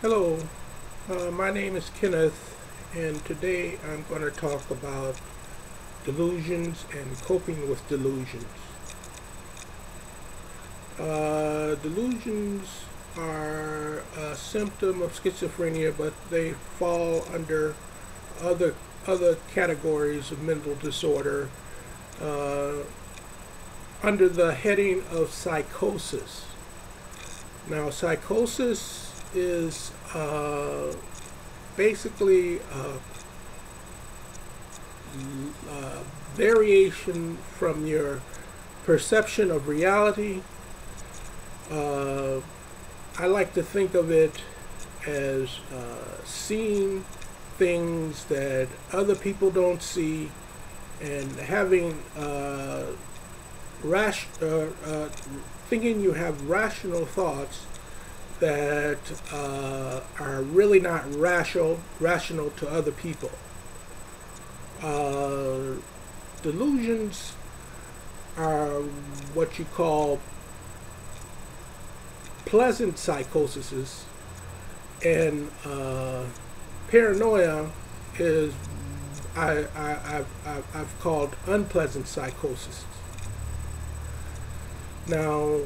Hello, my name is Kenneth, and today I'm going to talk about delusions and coping with delusions. Delusions are a symptom of schizophrenia, but they fall under other other categories of mental disorder uh, under the heading of psychosis. Now, psychosis is basically a variation from your perception of reality. Uh, I like to think of it as seeing things that other people don't see and having thinking you have rational thoughts that are really not rational to other people. Uh, Delusions are what you call pleasant psychoses, and paranoia is I've called unpleasant psychosis. Now,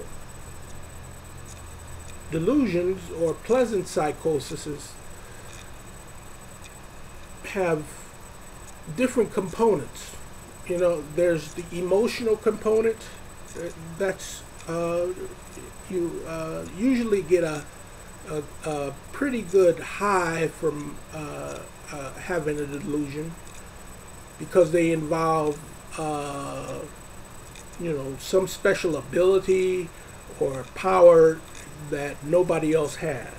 delusions or pleasant psychoses have different components. You know, there's the emotional component. That's you usually get a pretty good high from having a delusion because they involve some special ability or power that nobody else has.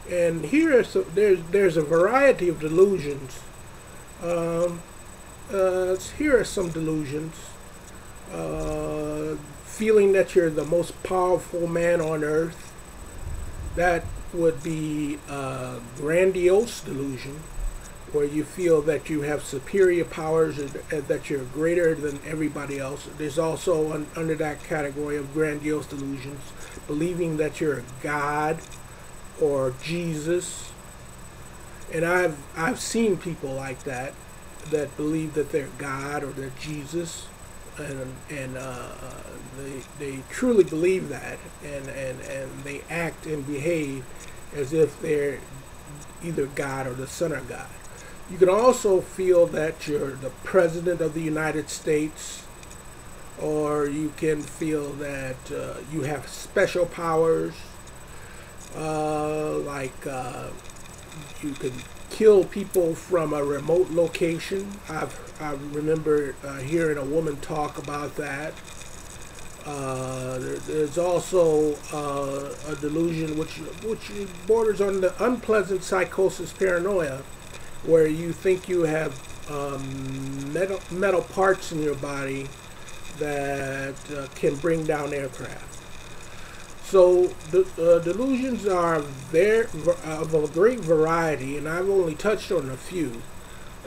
And there's a variety of delusions. Um, Here are some delusions. Feeling that you're the most powerful man on earth. That would be a grandiose delusion, where you feel that you have superior powers and that you're greater than everybody else. There's also under that category of grandiose delusions, believing that you're a god or Jesus. And I've seen people like that believe that they're God or they're Jesus, and they truly believe that, and they act and behave as if they're either God or the Son of God. You can also feel that you're the President of the United States, or you can feel that you have special powers, like you can kill people from a remote location. I remember hearing a woman talk about that. There's also a delusion which borders on the unpleasant psychosis paranoia, where you think you have metal parts in your body that can bring down aircraft. So the delusions are there of a great variety, and I've only touched on a few.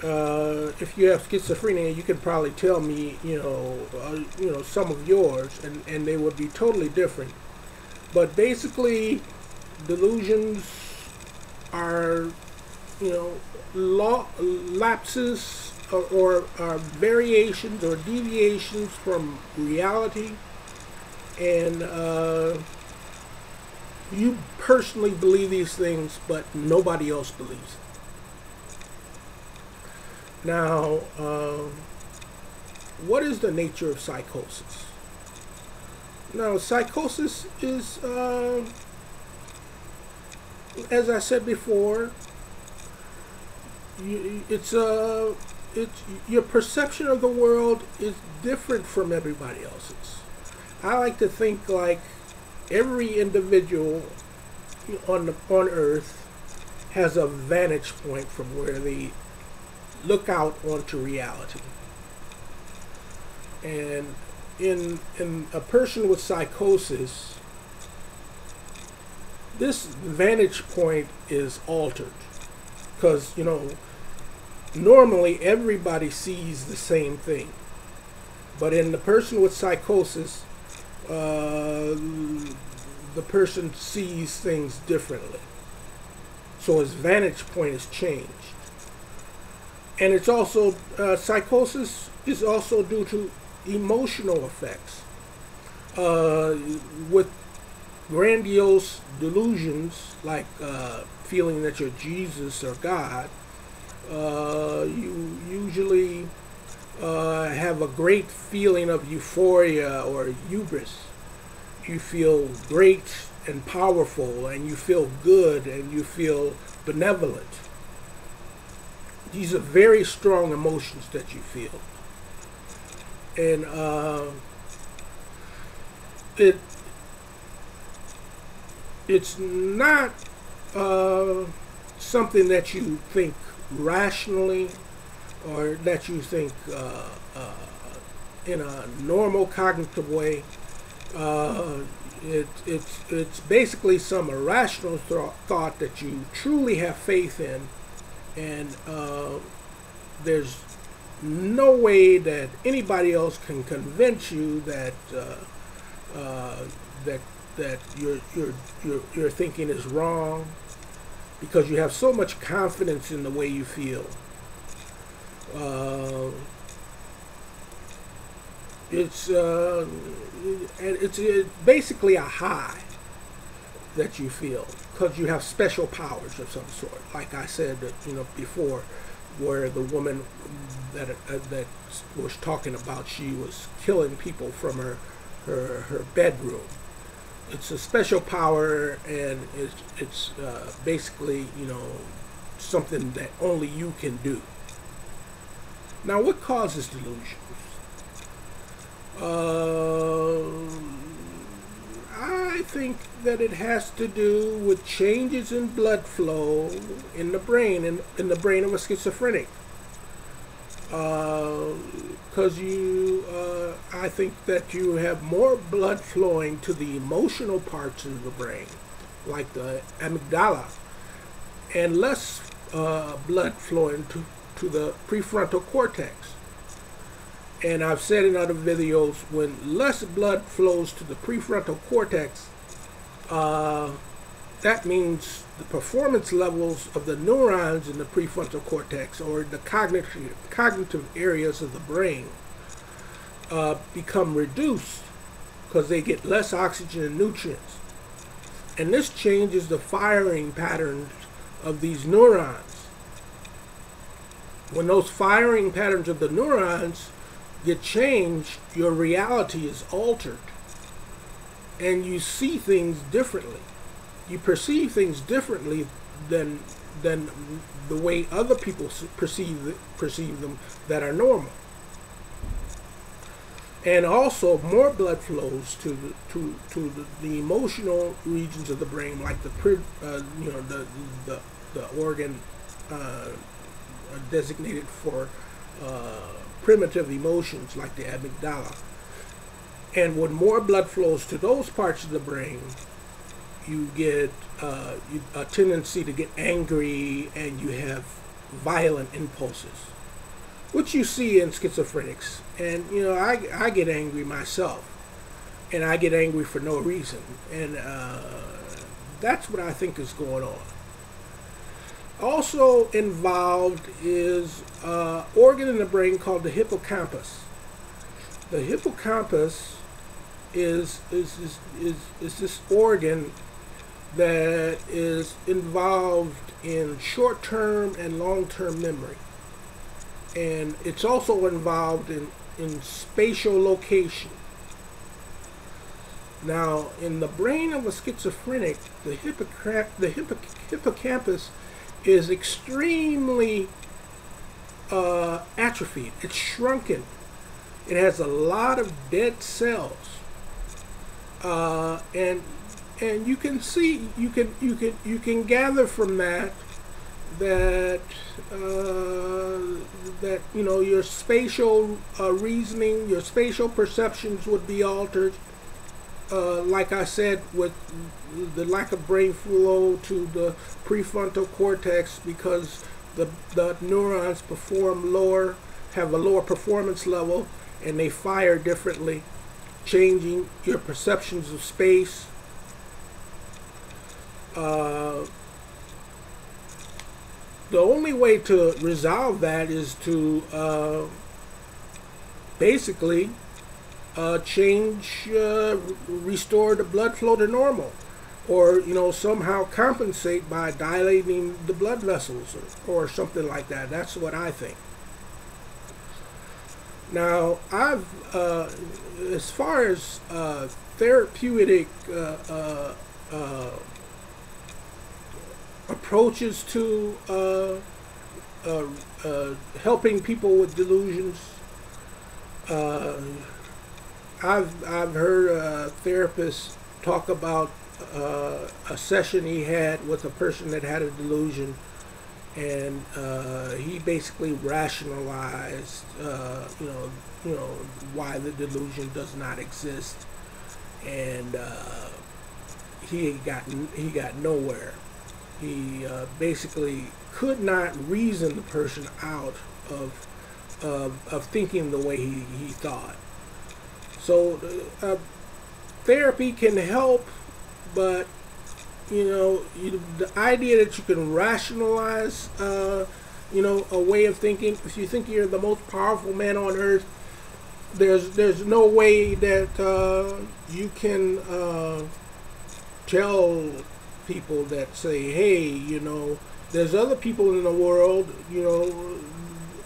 If you have schizophrenia, you can probably tell me, some of yours, and they would be totally different. But basically, delusions are, lapses or variations or deviations from reality, and you personally believe these things, but nobody else believes it. Now, what is the nature of psychosis? Now, psychosis is, as I said before, it's your perception of the world is different from everybody else's. I like to think like every individual on Earth has a vantage point from where they look out onto reality. And in a person with psychosis, this vantage point is altered because normally everybody sees the same thing, but in the person with psychosis, the person sees things differently. So his vantage point is changed. And it's also, psychosis is also due to emotional effects. With grandiose delusions, like feeling that you're Jesus or God, you usually have a great feeling of euphoria or hubris. You feel great and powerful, and you feel good, and you feel benevolent. These are very strong emotions that you feel. And it's not something that you think rationally, or that you think in a normal cognitive way. It's basically some irrational thought that you truly have faith in, and there's no way that anybody else can convince you that that your thinking is wrong, because you have so much confidence in the way you feel. It's basically a high that you feel, because you have special powers of some sort. Like I said, before, where the woman that was talking about, she was killing people from her bedroom. It's a special power, and it's basically something that only you can do. Now, what causes delusions? I think that it has to do with changes in blood flow in the brain, in the brain of a schizophrenic. Because I think that you have more blood flowing to the emotional parts of the brain, like the amygdala, and less blood flowing to the prefrontal cortex. And I've said in other videos, when less blood flows to the prefrontal cortex, that means the performance levels of the neurons in the prefrontal cortex, or the cognitive areas of the brain, become reduced, because they get less oxygen and nutrients. And this changes the firing patterns of these neurons. When those firing patterns of the neurons get changed, your reality is altered, and you see things differently. You perceive things differently than the way other people perceive them that are normal. And also, more blood flows to the emotional regions of the brain, like the organ designated for primitive emotions, like the amygdala. And when more blood flows to those parts of the brain, you get a tendency to get angry, and you have violent impulses, which you see in schizophrenics. And I get angry myself, and I get angry for no reason, and that's what I think is going on. Also involved is an organ in the brain called the hippocampus. The hippocampus is this organ that is involved in short-term and long-term memory. And it's also involved in spatial location. Now, in the brain of a schizophrenic, the hippocampus is extremely atrophied. It's shrunken. It has a lot of dead cells, and you can see, you can gather from that your spatial reasoning, your spatial perceptions would be altered. Like I said, with the lack of brain flow to the prefrontal cortex, because the neurons have a lower performance level, and they fire differently, changing your perceptions of space. Uh, the only way to resolve that is to basically restore the blood flow to normal, or somehow compensate by dilating the blood vessels, or something like that. That's what I think. Now, as far as therapeutic approaches to helping people with delusions, I've heard a therapist talk about a session he had with a person that had a delusion, and he basically rationalized, why the delusion does not exist, and he got nowhere. He basically could not reason the person out of thinking the way he thought. So therapy can help, but the idea that you can rationalize a way of thinking. If you think you're the most powerful man on earth, there's no way that you can tell people that say, hey, there's other people in the world,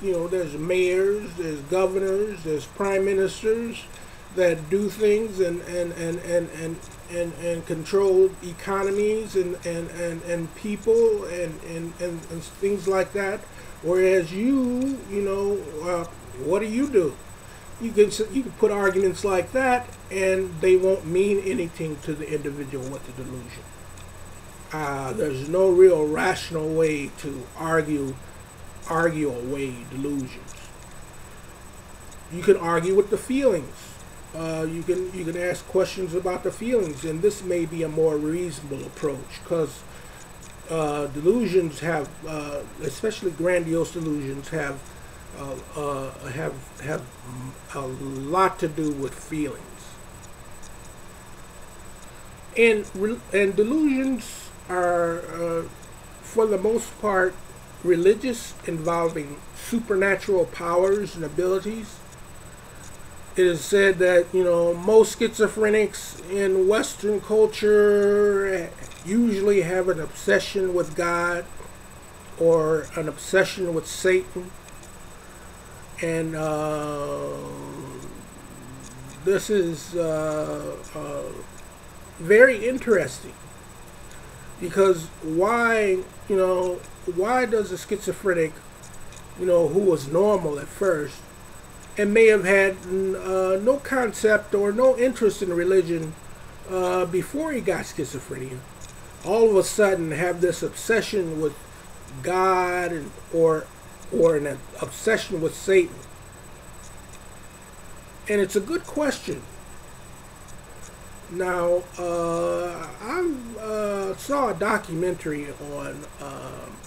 there's mayors, there's governors, there's prime ministers that do things and control economies and people and things like that. Whereas what do you do? You can put arguments like that, and they won't mean anything to the individual with the delusion. There's no real rational way to argue away delusions. You can argue with the feelings. You can ask questions about the feelings, and this may be a more reasonable approach, because delusions have, especially grandiose delusions, have a lot to do with feelings, and delusions are, for the most part, religious, involving supernatural powers and abilities. It is said that most schizophrenics in Western culture usually have an obsession with God or an obsession with Satan, and this is very interesting, because why does a schizophrenic, who was normal at first and may have had no concept or no interest in religion before he got schizophrenia, all of a sudden have this obsession with God or an obsession with Satan? And it's a good question. Now, I saw a documentary on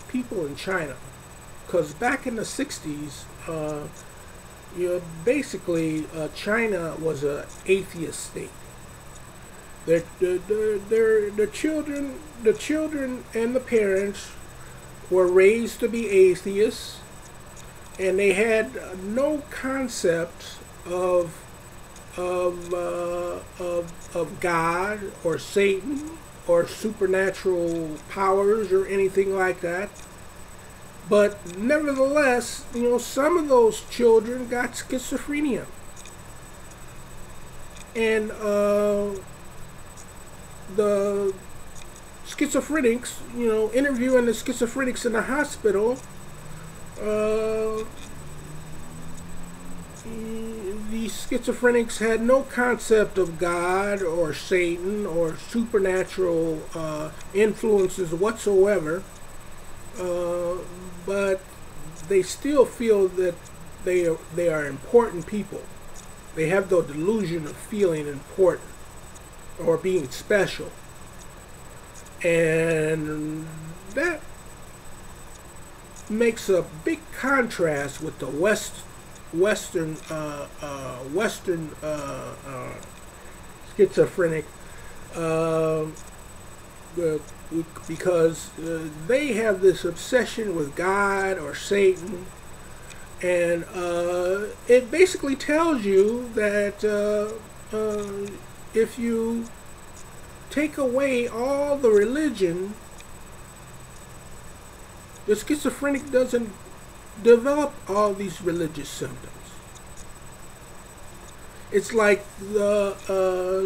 people in China, because back in the 60s, basically China was an atheist state. The children and the parents were raised to be atheists, and they had no concept of God or Satan or supernatural powers or anything like that. But nevertheless, some of those children got schizophrenia, and the schizophrenics, interviewing the schizophrenics in the hospital, the schizophrenics had no concept of God or Satan or supernatural influences whatsoever, but they still feel that they are important people. They have the delusion of feeling important or being special, and that makes a big contrast with the Western schizophrenic, uh, because they have this obsession with God or Satan, and it basically tells you that if you take away all the religion, the schizophrenic doesn't develop all these religious symptoms. It's like the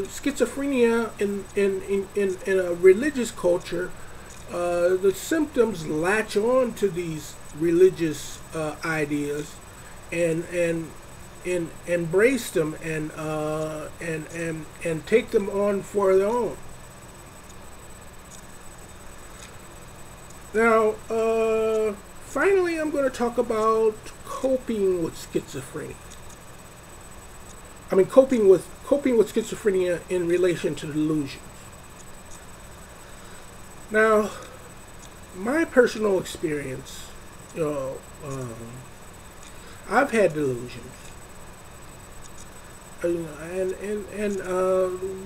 schizophrenia in a religious culture. The symptoms latch on to these religious ideas and embrace them and take them on for their own. Now, finally, I'm going to talk about coping with schizophrenia. I mean, coping with schizophrenia in relation to delusions. Now, my personal experience, I've had delusions, and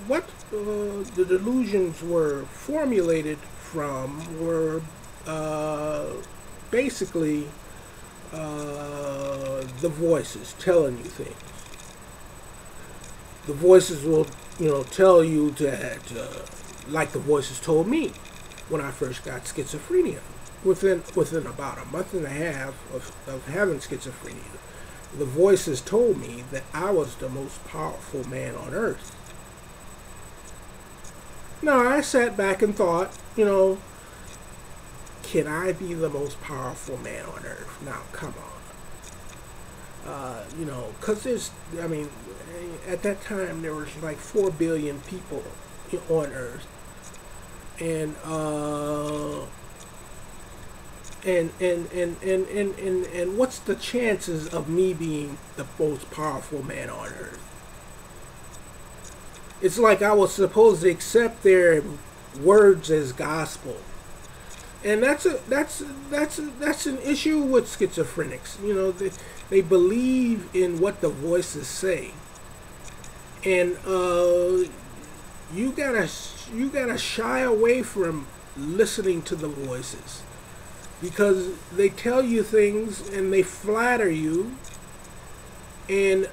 what the delusions were formulated from were basically the voices telling you things. The voices will, tell you that, like the voices told me when I first got schizophrenia. Within about a month and a half of having schizophrenia, the voices told me that I was the most powerful man on earth. Now, I sat back and thought, can I be the most powerful man on earth? Now, come on. Because at that time there was like 4 billion people on Earth, and what's the chances of me being the most powerful man on Earth? It's like I was supposed to accept their words as gospel. And that's an issue with schizophrenics. They believe in what the voices say, and you gotta shy away from listening to the voices, because they tell you things and they flatter you, and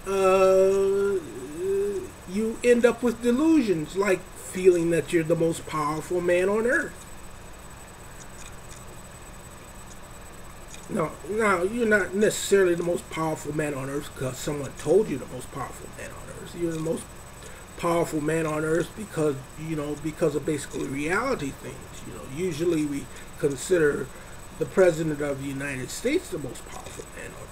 you end up with delusions, like feeling that you're the most powerful man on earth. No, you're not necessarily the most powerful man on earth because someone told you the most powerful man on earth. You're the most powerful man on earth because of basically reality things. Usually we consider the President of the United States the most powerful man on earth.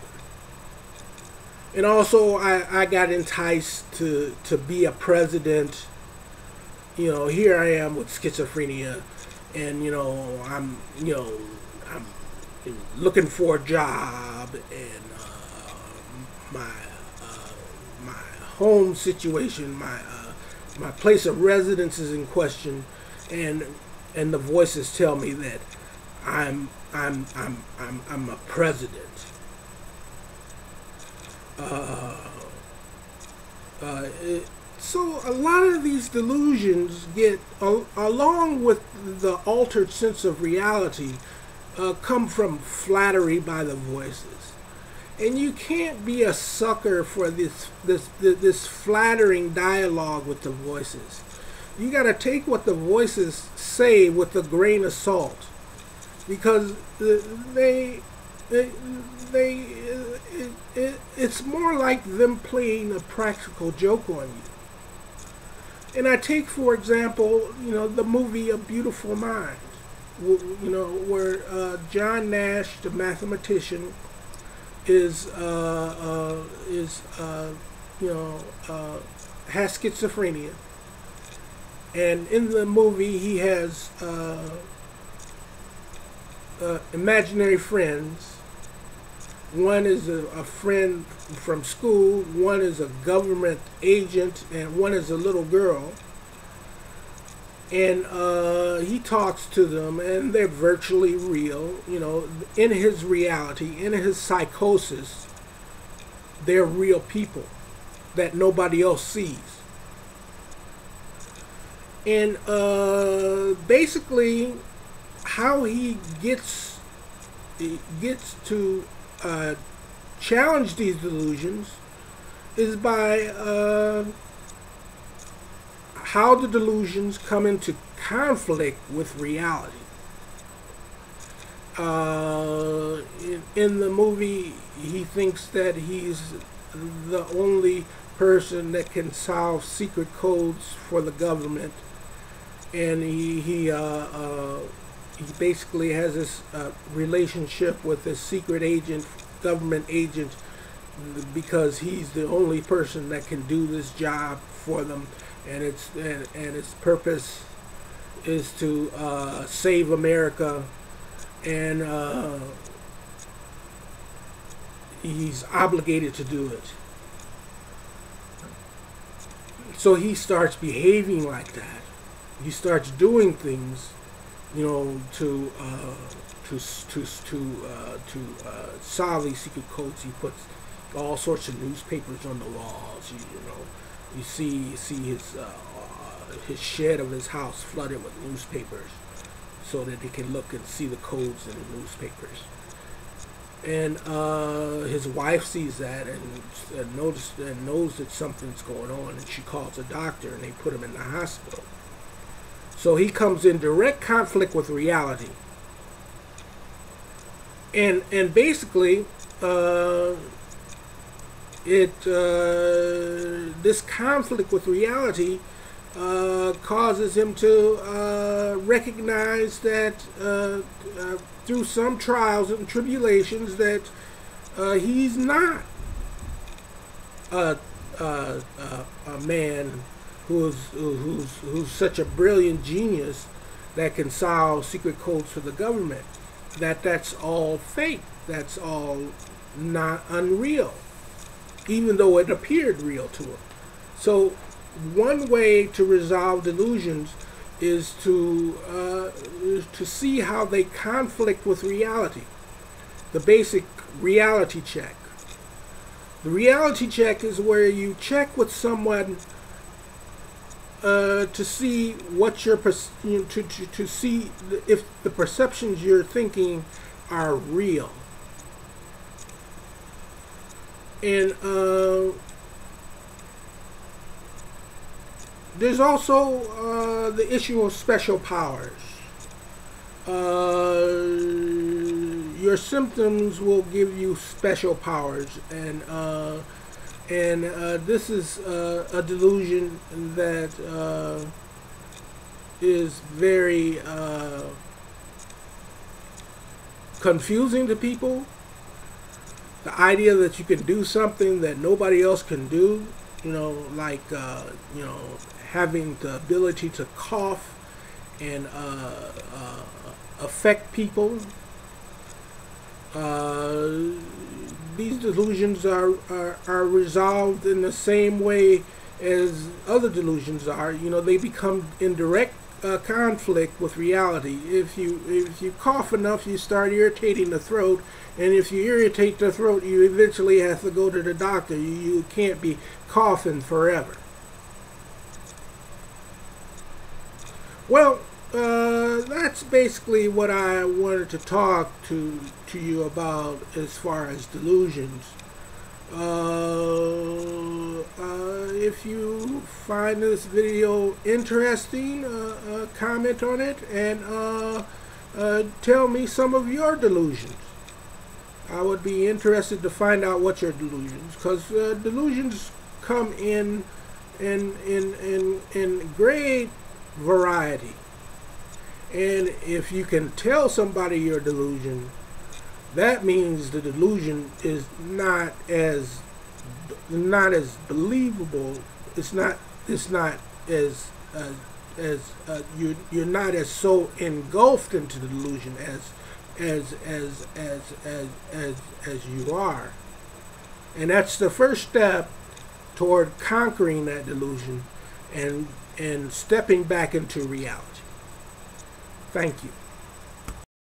And also I got enticed to be a president. Here I am with schizophrenia, and I'm looking for a job, and my home situation, my place of residence is in question, and the voices tell me that I'm a president. So a lot of these delusions get, along with the altered sense of reality, come from flattery by the voices, and you can't be a sucker for this flattering dialogue with the voices. You got to take what the voices say with a grain of salt, because it's more like them playing a practical joke on you. And I take, for example, the movie A Beautiful Mind. Where John Nash, the mathematician, has schizophrenia, and in the movie he has imaginary friends. One is a friend from school, one is a government agent, and one is a little girl. And he talks to them, and they're virtually real. In his reality, in his psychosis, they're real people that nobody else sees. And basically, how he gets to challenge these delusions is by how the delusions come into conflict with reality. In the movie, he thinks that he's the only person that can solve secret codes for the government, and he basically has this relationship with this secret agent, government agent, because he's the only person that can do this job for them, and its purpose is to save America, and he's obligated to do it. So he starts behaving like that. He starts doing things, you know, to solve these secret codes. He puts all sorts of newspapers on the walls. You know, you see his shed of his house flooded with newspapers, so that they can look and see the codes in the newspapers. And his wife sees that and knows that something's going on, and she calls a doctor, and they put him in the hospital. So he comes in direct conflict with reality, and basically this conflict with reality causes him to recognize that through some trials and tribulations that he's not a man who's such a brilliant genius that can solve secret codes for the government. That's all fake. That's all not unreal, even though it appeared real to him. So one way to resolve delusions is to see how they conflict with reality. The basic reality check. The reality check is where you check with someone to see what your to see if the perceptions you're thinking are real. And there's also the issue of special powers. Your symptoms will give you special powers, and this is a delusion that is very confusing to people. The idea that you can do something that nobody else can do, you know, like you know, having the ability to cough and affect people. These delusions are resolved in the same way as other delusions are. You know, they become in direct conflict with reality. If you cough enough, you start irritating the throat, and if you irritate the throat, you eventually have to go to the doctor. You can't be coughing forever. Well, that's basically what I wanted to talk to you about as far as delusions. If you find this video interesting, comment on it and tell me some of your delusions. I would be interested to find out what your delusions, because delusions come in great variety. And if you can tell somebody your delusion, that means the delusion is not as believable. It's not as you're not as so engulfed into the delusion as you are. And that's the first step toward conquering that delusion and stepping back into reality. Thank you.